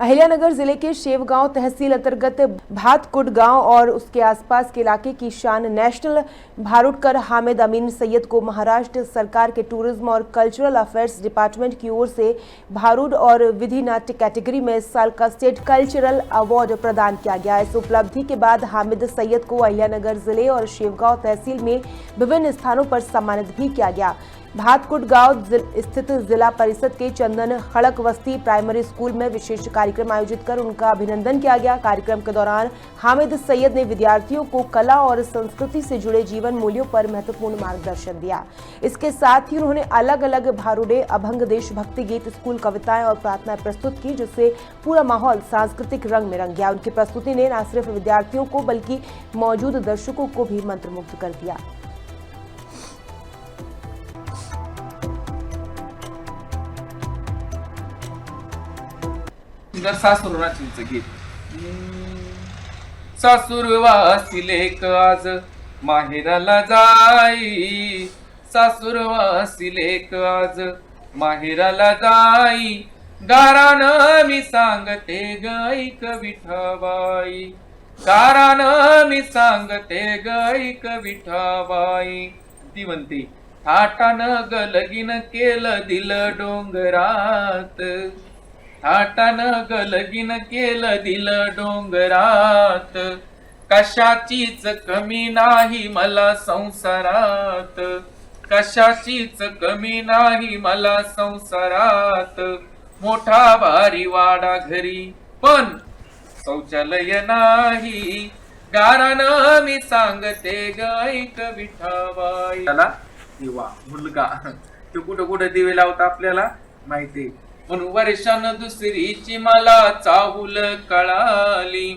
अहिल्यानगर जिले के शेवगांव तहसील अंतर्गत भातकुट गांव और उसके आसपास के इलाके की शान नेशनल भारुडकर हामिद अमीन सैयद को महाराष्ट्र सरकार के टूरिज्म और कल्चरल अफेयर्स डिपार्टमेंट की ओर से भारूड और विधि नाट्य कैटेगरी में इस साल का स्टेट कल्चरल अवार्ड प्रदान किया गया। इस उपलब्धि के बाद हामिद सैयद को अहिल्यानगर जिले और शेवगांव तहसील में विभिन्न स्थानों पर सम्मानित भी किया गया। भातकुट गांव स्थित जिला परिषद के चंदन खड़क वस्ती प्राइमरी स्कूल में विशेष कार्यक्रम आयोजित कर उनका अभिनंदन किया गया। कार्यक्रम के दौरान हामिद सैयद ने विद्यार्थियों को कला और संस्कृति से जुड़े जीवन मूल्यों पर महत्वपूर्ण मार्गदर्शन दिया। इसके साथ ही उन्होंने अलग अलग भारूडे, अभंग, देशभक्ति गीत, स्कूल कविताएं और प्रार्थनाएं प्रस्तुत की, जिससे पूरा माहौल सांस्कृतिक रंग में रंग गया। उनकी प्रस्तुति ने न सिर्फ विद्यार्थियों को बल्कि मौजूद दर्शकों को भी मंत्रमुग्ध कर दिया। सासूरवासीचं गीत सासूरवासी लेक आज माहेराला जाई, सासूरवासी लेक आज माहेराला जाई, गारानं मी सांगते गैक विठाबाई, गारानं मी सांगते गैक विठाबाई। ती म्हणते थाटानं ग लगीन केलं दिल डोंगरात, थाटानं ग लगीन केलं दिल डोंगरात, कशाचीच कमी नाही मला संसारात, कशाचीच कमी नाही मला संसारात, मोठा भारी वाडा घरी पण शौचालय नाही, गारानं मी सांगते गायक विठाबाई। त्याला दिवा मुलगा तो कुठं कुठं दिवे लावता आपल्याला माहिती, म्हणून वर्षानं दुसरीची मला चाहूल कळाली।